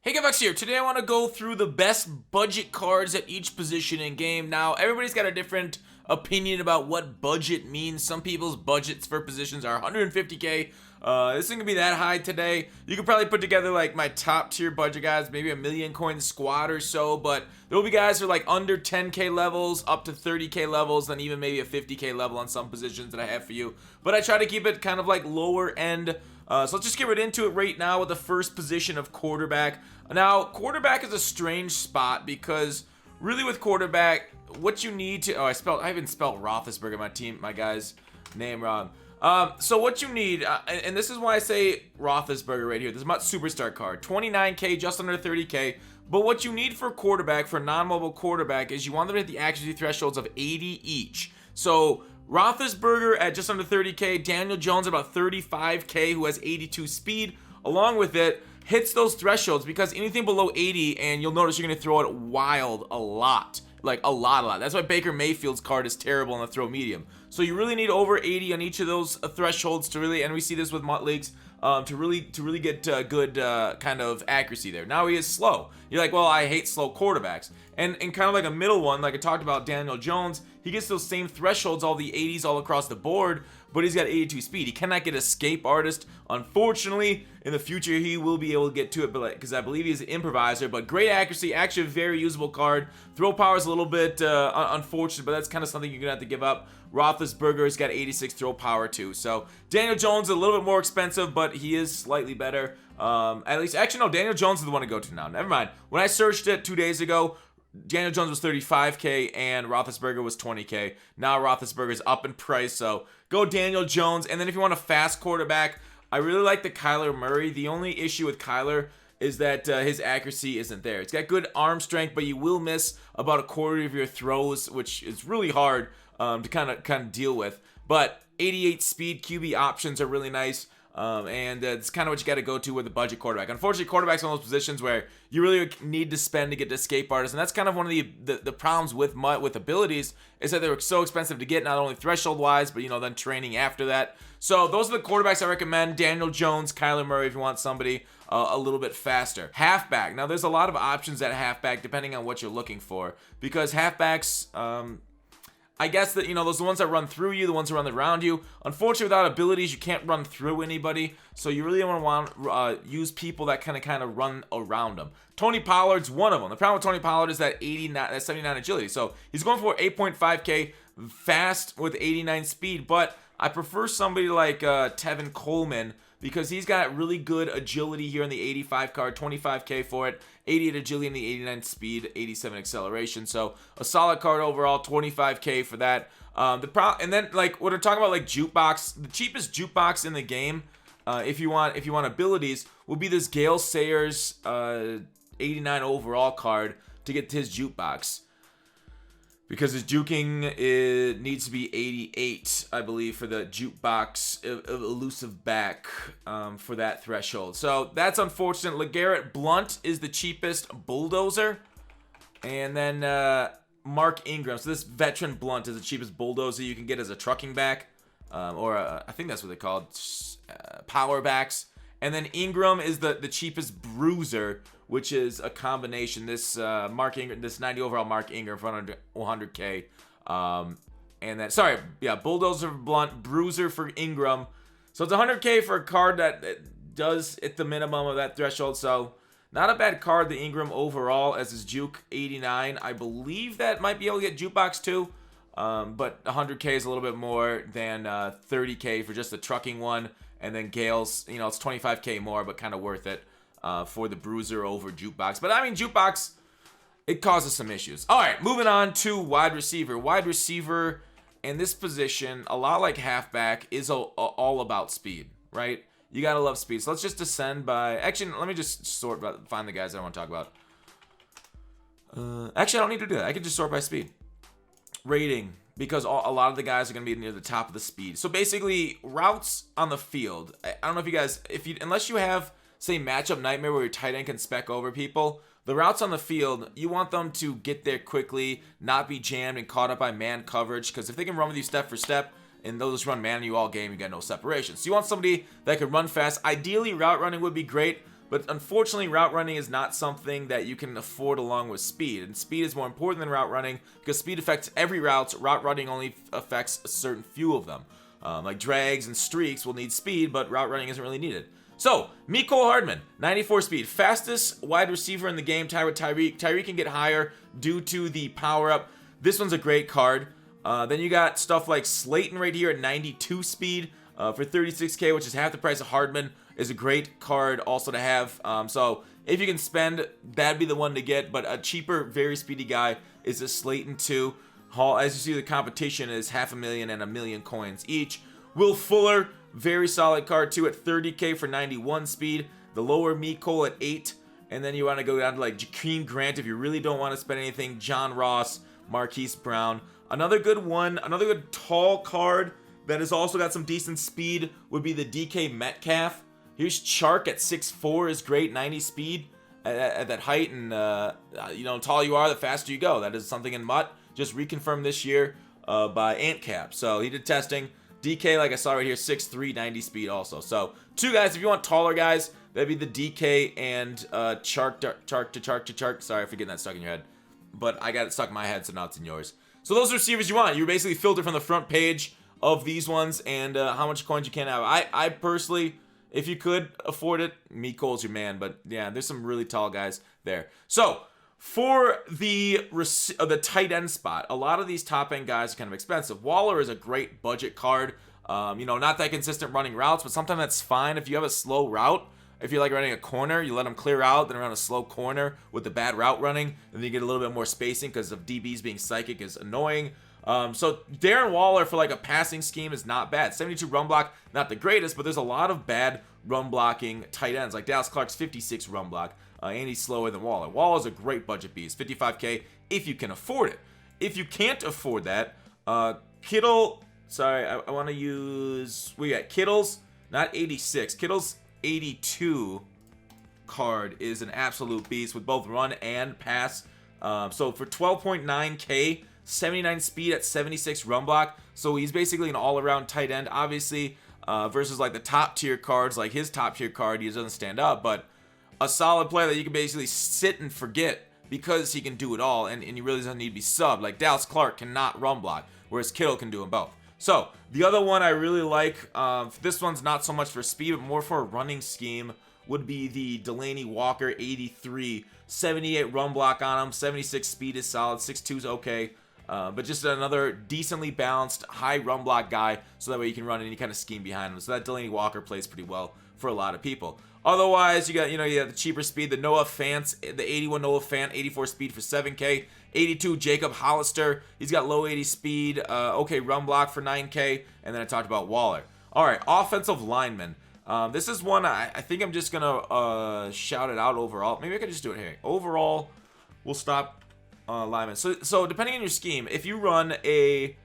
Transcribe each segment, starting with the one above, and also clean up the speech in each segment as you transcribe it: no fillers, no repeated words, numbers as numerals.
Hey Gavax here. Today I want to go through the best budget cards at each position in game. Now, everybody's got a different opinion about what budget means. Some people's budgets for positions are 150k. This isn't gonna be that high today. You could probably put together like my top tier budget guys, maybe a million coin squad or so, but there will be guys who are like under 10k levels, up to 30k levels, then even maybe a 50k level on some positions that I have for you. But I try to keep it kind of like lower end. So let's just get right into it right now with the first position of quarterback. Now, quarterback is a strange spot because really with quarterback, what you need to... I even spelled Roethlisberger, my guy's name wrong. So what you need, and this is why I say Roethlisberger right here. This is my superstar card. 29k, just under 30k. But what you need for quarterback, for non-mobile quarterback, is you want them to hit the accuracy thresholds of 80 each. So Roethlisberger at just under 30k, Daniel Jones about 35k, who has 82 speed. Along with it, hits those thresholds because anything below 80, and you'll notice you're going to throw it wild a lot. Like a lot. That's why Baker Mayfield's card is terrible on the throw medium. So you really need over 80 on each of those thresholds to really, and we see this with Mutt Leagues, to really get good kind of accuracy there. Now he is slow. You're like, well, I hate slow quarterbacks. And kind of like a middle one, like I talked about Daniel Jones, he gets those same thresholds, all the 80s all across the board, but he's got 82 speed. He cannot get escape artist. Unfortunately, in the future, he will be able to get to it, but because I believe he's an improviser, but great accuracy, actually a very usable card. Throw power is a little bit unfortunate, but that's kind of something you're going to have to give up. Roethlisberger's got 86 throw power too. So Daniel Jones is a little bit more expensive, but he is slightly better. At least, actually, no, Daniel Jones is the one to go to now. Never mind. When I searched it 2 days ago, Daniel Jones was 35k and Roethlisberger was 20k. Now Roethlisberger's up in price, so go Daniel Jones. And then if you want a fast quarterback, I really like the Kyler Murray. The only issue with Kyler is that his accuracy isn't there. It's got good arm strength, but you will miss about a quarter of your throws, which is really hard to kind of deal with. But 88 speed QB options are really nice. And it's kind of what you got to go to with a budget quarterback. Unfortunately, quarterback's one of those positions where you really need to spend to get to escape artists, and that's kind of one of the problems with abilities is that they're so expensive to get, not only threshold wise, but then training after that. So those are the quarterbacks I recommend: Daniel Jones, Kyler Murray, if you want somebody a little bit faster. Halfback. Now, there's a lot of options at halfback depending on what you're looking for, because halfbacks, I guess that, those are the ones that run through you, the ones that run around you. Unfortunately, without abilities, you can't run through anybody. So you really want to use people that kind of run around them. Tony Pollard's one of them. The problem with Tony Pollard is that 79 agility. So he's going for 8.5k fast with 89 speed. But I prefer somebody like Tevin Coleman, because he's got really good agility here in the 85 card, 25k for it, 88 agility in the 89 speed, 87 acceleration. So a solid card overall, 25k for that. And then like when we're talking about like jukebox, the cheapest jukebox in the game, if you want abilities, will be this Gale Sayers 89 overall card to get his jukebox. Because his juking needs to be 88, I believe, for the jukebox elusive back for that threshold. So that's unfortunate. LeGarrette Blount is the cheapest bulldozer. And then Mark Ingram. So this veteran Blount is the cheapest bulldozer you can get as a trucking back. I think that's what they call it, power backs. And then Ingram is the cheapest bruiser, which is a combination. This Mark Ingram, this 90 overall Mark Ingram for 100k. And then, bulldozer for Blunt, bruiser for Ingram. So it's 100k for a card that does hit the minimum of that threshold. So not a bad card, the Ingram overall, as his juke 89. I believe that might be able to get jukebox too. But 100k is a little bit more than 30k for just the trucking one. And then Gale's, it's 25k more, but kind of worth it for the bruiser over jukebox. But I mean, jukebox, it causes some issues. All right, moving on to wide receiver. Wide receiver in this position, a lot like halfback, is all about speed, right? You got to love speed. So let's just descend by... Actually, let me just find the guys I want to talk about. Actually, I don't need to do that. I can just sort by speed. Rating, because a lot of the guys are going to be near the top of the speed. So basically, routes on the field. I don't know if you guys, unless you have, say, matchup nightmare where your tight end can spec over people, the routes on the field, you want them to get there quickly, not be jammed and caught up by man coverage, because if they can run with you step for step, and they'll just run man you all game, you got no separation. So you want somebody that can run fast. Ideally, route running would be great, But unfortunately, route running is not something that you can afford along with speed. And speed is more important than route running because speed affects every route. Route running only affects a certain few of them. Like drags and streaks will need speed, but route running isn't really needed. So, Mecole Hardman, 94 speed. Fastest wide receiver in the game, tied with Tyreek. Tyreek can get higher due to the power-up. This one's a great card. Then you got stuff like Slayton right here at 92 speed for 36K, which is half the price of Hardman. Is a great card also to have. So if you can spend, that'd be the one to get. But a cheaper, very speedy guy is a Slayton 2. Hall, as you see, the competition is 500,000 and 1,000,000 coins each. Will Fuller, very solid card too at 30K for 91 speed. The lower Mecole at 8. And then you want to go down to like Jakeem Grant if you really don't want to spend anything. John Ross, Marquise Brown. Another good one, another good tall card that has also got some decent speed would be the DK Metcalf. Here's Chark at 6'4", is great, 90 speed at that height, and you know, the taller you are, the faster you go. That is something in MUT, just reconfirmed this year by AntCap. So he did testing. DK, like I saw right here, 6'3", 90 speed also. So 2 guys, if you want taller guys, that'd be the DK and Chark. Sorry for getting that stuck in your head. But I got it stuck in my head, so now it's in yours. So those are receivers you want. You basically filter from the front page of these ones and how much coins you can have. I personally, if you could afford it, Mecole's your man. But yeah, there's some really tall guys there. So for the tight end spot, a lot of these top end guys are kind of expensive. Waller is a great budget card. You know, not that consistent running routes, but sometimes that's fine. If you have a slow route, if you're like running a corner, you let them clear out, then run a slow corner with the bad route running, and then you get a little bit more spacing because of DBs being psychic is annoying. So Darren Waller for like a passing scheme is not bad. 72 run block, not the greatest, but there's a lot of bad run blocking tight ends. Like Dallas Clark's 56 run block, and he's slower than Waller. Waller's a great budget beast, 55K if you can afford it. If you can't afford that, Kittle, sorry, I want to use, we got Kittle's, not 86, Kittle's 82 card is an absolute beast with both run and pass. So for 12.9K, 79 speed at 76 run block, so he's basically an all-around tight end. Obviously, versus like the top tier cards, like his top tier card, he doesn't stand up, but a solid player that you can basically sit and forget because he can do it all, and he really doesn't need to be subbed. Like Dallas Clark cannot run block, whereas Kittle can do them both. So the other one I really like, this one's not so much for speed, but more for a running scheme, would be the Delaney Walker 83, 78 run block on him, 76 speed is solid, 6'2 is okay. But just another decently balanced high run block guy, so that way you can run any kind of scheme behind him. So that Delaney Walker plays pretty well for a lot of people. Otherwise, you got the cheaper speed, the Noah Fant, the 81 Noah Fant, 84 speed for 7K, 82 Jacob Hollister, he's got low 80 speed, okay run block for 9K, and then I talked about Waller. All right, offensive lineman. This is one I think I'm just gonna shout it out overall. Maybe I could just do it here. Overall, we'll stop. Lineman. So depending on your scheme, if you run a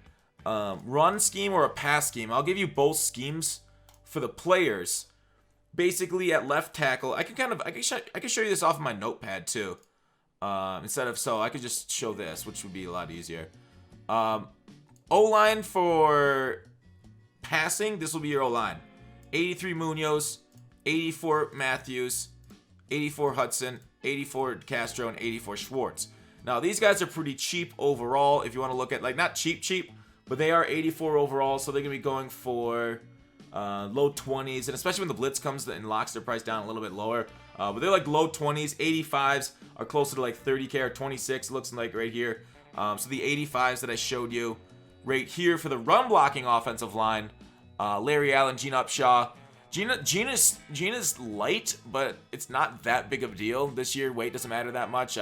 run scheme or a pass scheme, I'll give you both schemes for the players. Basically, at left tackle, I can show you this off of my notepad too. Instead of I could just show this, which would be a lot easier. O-line for passing, this will be your O-line. 83 Munoz, 84 Matthews, 84 Hudson, 84 Castro, and 84 Schwartz. Now, these guys are pretty cheap overall if you want to look at, like, not cheap, but they are 84 overall, so they're going to be going for low 20s, and especially when the blitz comes and locks their price down a little bit lower. But they're like low 20s. 85s are closer to like 30K or 26, looks like right here. So the 85s that I showed you right here for the run blocking offensive line, Larry Allen, Gene Upshaw. Gina's light, but it's not that big of a deal. This year, weight doesn't matter that much.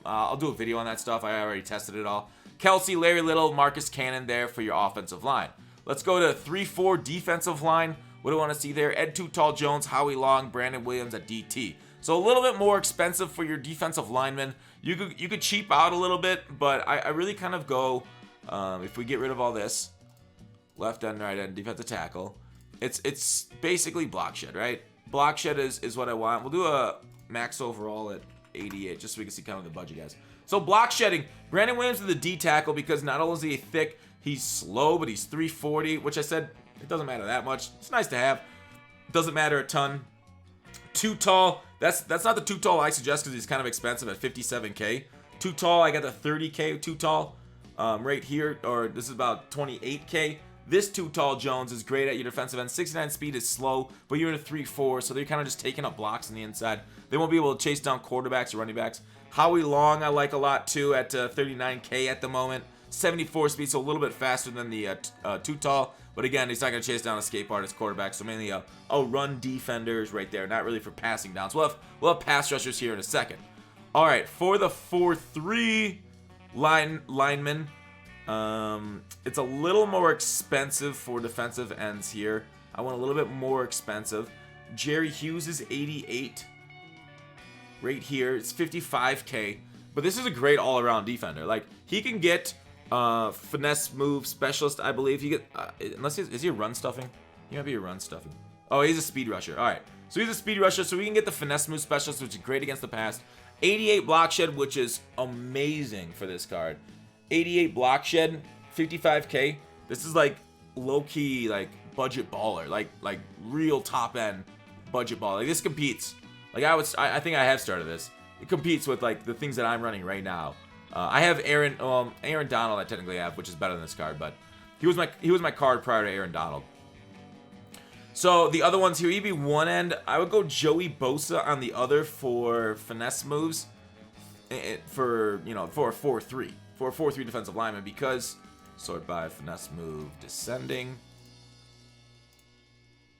I'll do a video on that stuff. I already tested it all. Kelsey, Larry Little, Marcus Cannon there for your offensive line. Let's go to 3-4 defensive line. What do I want to see there? Ed Too Tall Jones, Howie Long, Brandon Williams at DT. So a little bit more expensive for your defensive linemen. You could cheap out a little bit, but I really kind of go, if we get rid of all this, left end, right end, defensive tackle, it's basically block shed, right? Block shed is what I want. We'll do a max overall at 88, just so we can see kind of the budget, guys. So block shedding, Brandon Williams is the D tackle because not only is he thick, he's slow, but he's 340, which I said it doesn't matter that much. It's nice to have. Doesn't matter a ton. Too tall, That's not the too tall I suggest because he's kind of expensive at 57k. Too tall, I got the 30k too tall right here, or this is about 28k. This too tall Jones is great at your defensive end. 69 speed is slow, but you're in a 3-4, so they're kind of just taking up blocks on the inside. They won't be able to chase down quarterbacks or running backs. Howie Long I like a lot too at 39k at the moment. 74 speed, so a little bit faster than the too tall. But again, he's not going to chase down a escape artist quarterback, so mainly a run defenders right there, not really for passing downs. We'll have pass rushers here in a second. All right, for the 4-3 lineman, it's a little more expensive for defensive ends here. I want a little bit more expensive. Jerry Hughes is 88 right here. It's 55k, but this is a great all-around defender. Like, he can get finesse move specialist, I believe. He get unless is he a run stuffing? He might be a run stuffing. Oh, he's a speed rusher. All right, so he's a speed rusher, so we can get the finesse move specialist, which is great against the pass. 88 block shed, which is amazing for this card. 88 block shed, 55k. This is like low-key like budget baller, like real top-end budget baller. Like, this competes. Like, I think I have started this. It competes with like the things that I'm running right now. I have Aaron Donald I technically have, which is better than this card, but he was my card prior to Aaron Donald. So the other ones here, he'd be one end. I would go Joey Bosa on the other for finesse moves, for a 4-3 defensive lineman, because sort by finesse move descending,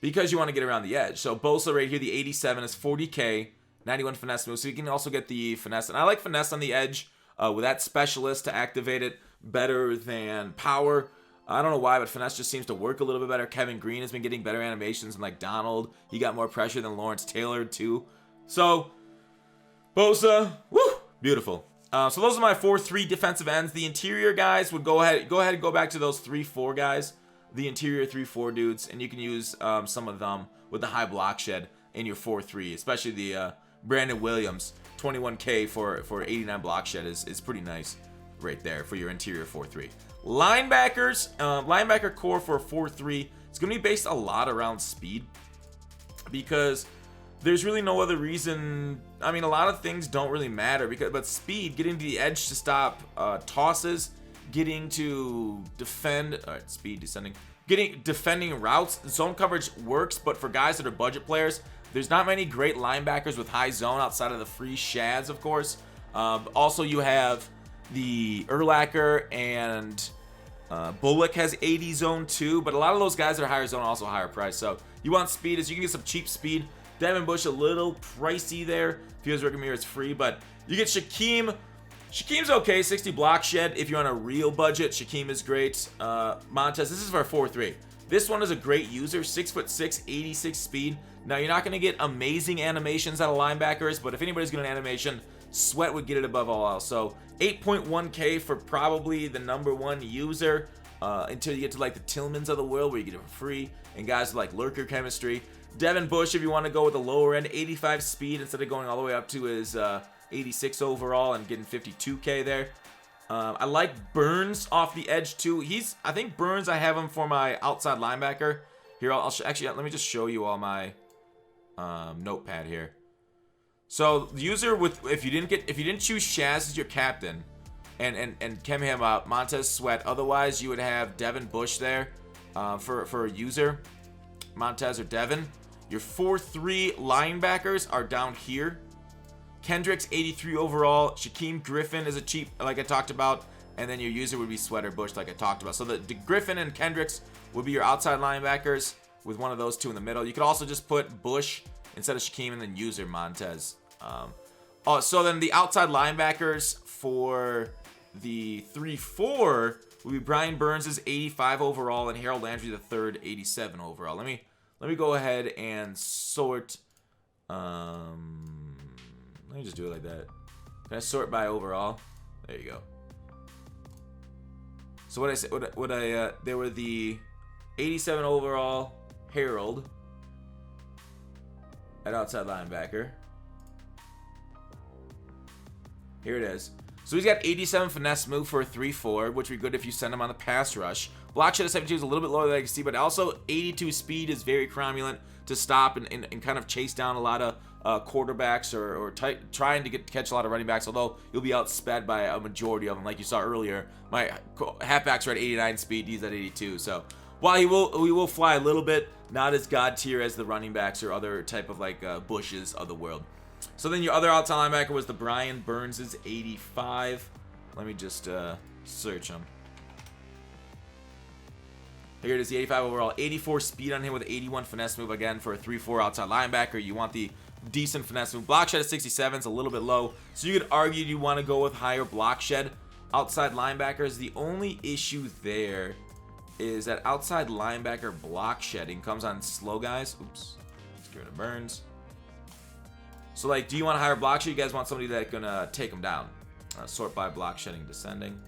because you want to get around the edge. So Bosa right here, the 87 is 40k, 91 finesse move, so you can also get the finesse, and I like finesse on the edge with that specialist to activate it better than power. I don't know why, but finesse just seems to work a little bit better. Kevin Green has been getting better animations than like Donald. He got more pressure than Lawrence Taylor too. So Bosa, woo, beautiful. So those are my 4-3 defensive ends. The interior guys would go ahead and go back to those 3-4 guys. The interior 3-4 dudes, and you can use some of them with the high block shed in your 4-3, especially the Brandon Williams 21k for 89 block shed is pretty nice right there for your interior 4-3. Linebackers, linebacker core for a 4-3, it's going to be based a lot around speed, because there's really no other reason. I mean, a lot of things don't really matter, but speed, getting to the edge to stop tosses, getting to defend, all right, speed descending, defending routes, zone coverage works, but for guys that are budget players, there's not many great linebackers with high zone outside of the free shads, of course. Also, you have the Urlacher, and Bullock has 80 zone too, but a lot of those guys that are higher zone are also higher price. So you want speed, as you can get some cheap speed. Devin Bush a little pricey there. If you guys recommend, it's free, but you get Shaquem. Shaquem's okay, 60 block shed. If you're on a real budget, Shaquem is great. Montez, this is for 4-3. This one is a great user, 6'6", 86 speed. Now, you're not going to get amazing animations out of linebackers, but if anybody's getting an animation, Sweat would get it above all else. So 8.1k for probably the #1 user until you get to like the Tillmans of the world, where you get it for free, and guys like Lurker Chemistry. Devin Bush, if you want to go with the lower end, 85 speed instead of going all the way up to his 86 overall and getting 52k there. I like Burns off the edge too. I think Burns, I have him for my outside linebacker. Here, actually, let me just show you all my notepad here. So the user if you didn't choose Shaz as your captain and chem him up, Montez Sweat. Otherwise, you would have Devin Bush there for a user, Montez or Devin. Your 4-3 linebackers are down here. Kendricks 83 overall. Shaquem Griffin is a cheap, like I talked about, and then your user would be Sweat or Bush, like I talked about. So the Griffin and Kendricks would be your outside linebackers with one of those two in the middle. You could also just put Bush instead of Shaquem and then user Montez. So then the outside linebackers for the 3-4 would be Brian Burns is 85 overall and Harold Landry the third 87 overall. Let me go ahead and sort. Let me just do it like that. Can I sort by overall? There you go. So what I said, there were the 87 overall Harold at outside linebacker. Here it is. So he's got 87 finesse move for a 3-4, which would be good if you send him on the pass rush. Block shed of 72 is a little bit lower than I can see, but also 82 speed is very cromulent to stop and kind of chase down a lot of quarterbacks or trying to catch a lot of running backs, although you'll be outsped by a majority of them, like you saw earlier. My halfbacks are at 89 speed, he's at 82. So while he will fly a little bit, not as god tier as the running backs or other type of like Bushes of the world. So then your other outside linebacker was the Brian Burns' 85. Let me just search him. Here it is, the 85 overall. 84 speed on him with 81 finesse move. Again, for a 3-4 outside linebacker, you want the decent finesse move. Block shed at 67 is a little bit low, so you could argue you want to go with higher block shed outside linebackers. The only issue there is that outside linebacker block shedding comes on slow guys. Oops, let's get rid of Burns. So like, do you want a higher block shed? You guys want somebody that's gonna take them down. Sort by block shedding descending.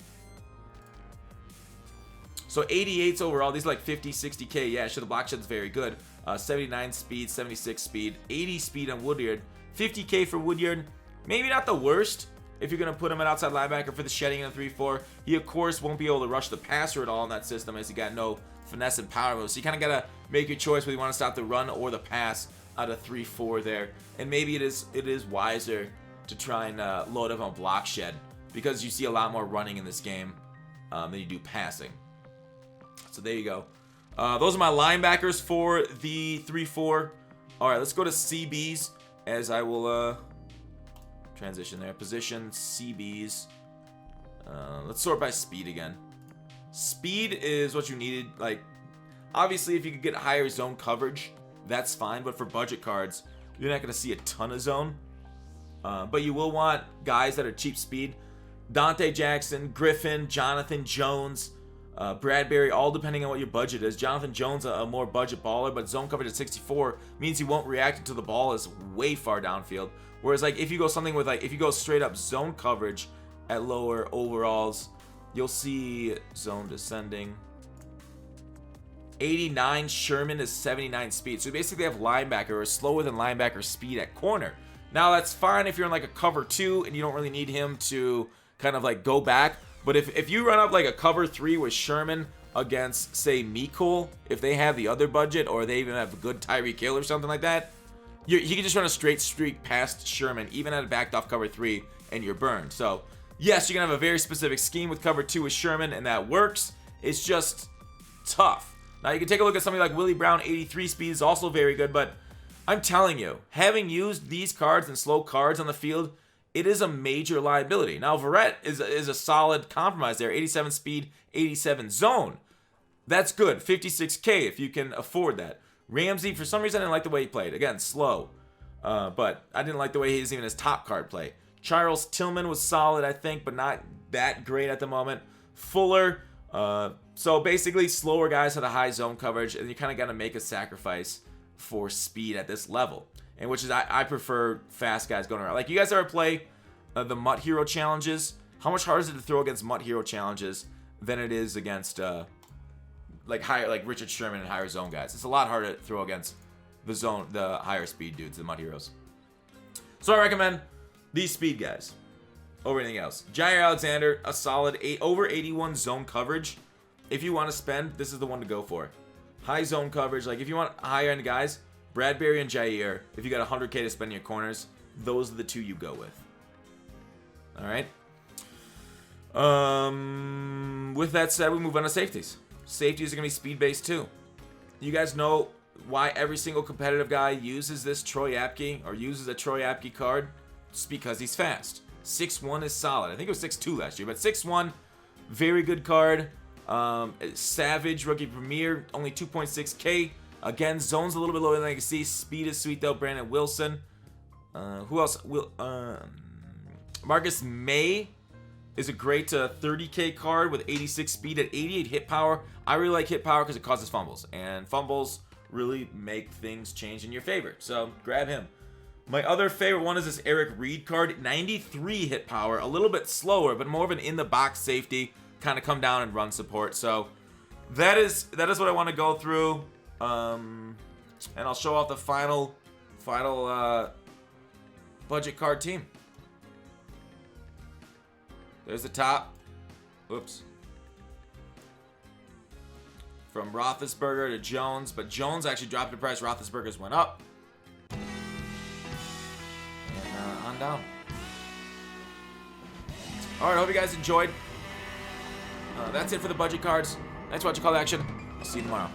So 88s overall. These are like 50, 60k. Yeah, sure, the block shed's very good. 79 speed, 76 speed, 80 speed on Woodyard, 50k for Woodyard. Maybe not the worst if you're going to put him at outside linebacker for the shedding in a 3-4. He, of course, won't be able to rush the passer at all in that system as he got no finesse and power moves. So you kind of got to make your choice whether you want to stop the run or the pass out of 3-4 there. And maybe it is wiser to try and load up on block shed because you see a lot more running in this game than you do passing. So there you go. Those are my linebackers for the 3-4. All right, let's go to CBs as I will transition there. Position, CBs. Let's sort by speed again. Speed is what you needed. Like, obviously, if you could get higher zone coverage, that's fine. But for budget cards, you're not going to see a ton of zone. But you will want guys that are cheap speed. Dante Jackson, Griffin, Jonathan Jones, Bradbury, all depending on what your budget is. Jonathan Jones, a more budget baller, but zone coverage at 64 means he won't react until the ball is way far downfield. Whereas, like, if you go something with, like, if you go straight up zone coverage at lower overalls, you'll see zone descending. 89 Sherman is 79 speed. So you basically have linebacker or slower than linebacker speed at corner. Now, that's fine if you're in, like, a cover 2 and you don't really need him to kind of, like, go back. But if you run up like a cover 3 with Sherman against, say, Mecole, if they have the other budget or they even have a good Tyreek Hill or something like that, he can just run a straight streak past Sherman, even at a backed off cover 3, and you're burned. So, yes, you're going to have a very specific scheme with cover 2 with Sherman, and that works. It's just tough. Now, you can take a look at something like Willie Brown, 83 speed is also very good, but I'm telling you, having used these cards and slow cards on the field, it is a major liability. Now, Verrett is a solid compromise there. 87 speed, 87 zone. That's good. 56K if you can afford that. Ramsey, for some reason, I didn't like the way he played. Again, slow. But I didn't like the way he's even his top card play. Charles Tillman was solid, I think, but not that great at the moment. Fuller. So basically, slower guys have a high zone coverage, and you kind of got to make a sacrifice for speed at this level. And which is, I prefer fast guys going around. Like, you guys ever play the Mutt Hero challenges? How much harder is it to throw against Mutt Hero challenges than it is against like Richard Sherman and higher zone guys? It's a lot harder to throw against the higher speed dudes, the Mutt Heroes. So I recommend these speed guys over anything else. Jair Alexander, a solid over 81 zone coverage. If you want to spend, this is the one to go for. High zone coverage. Like, if you want higher end guys, Bradbury and Jair, if you got 100k to spend in your corners, those are the two you go with. All right. With that said, we move on to safeties. Safeties are going to be speed-based too. You guys know why every single competitive guy uses this Troy Apke or uses a Troy Apke card? It's because he's fast. 6'1 is solid. I think it was 6'2 last year, but 6'1, very good card. Savage, rookie premier, only 2.6k. Again, zone's a little bit lower than I can see. Speed is sweet though. Brandon Wilson. Who else? Marcus May is a great 30k card with 86 speed at 88 hit power. I really like hit power because it causes fumbles, and fumbles really make things change in your favor. So grab him. My other favorite one is this Eric Reed card, 93 hit power, a little bit slower, but more of an in the box safety, kind of come down and run support. So that is what I want to go through. And I'll show off the final budget card team. There's the top. Oops. From Roethlisberger to Jones, but Jones actually dropped in price. Roethlisberger's went up. on down. All right, hope you guys enjoyed. That's it for the budget cards. Thanks for watching Call to Action. I'll see you tomorrow.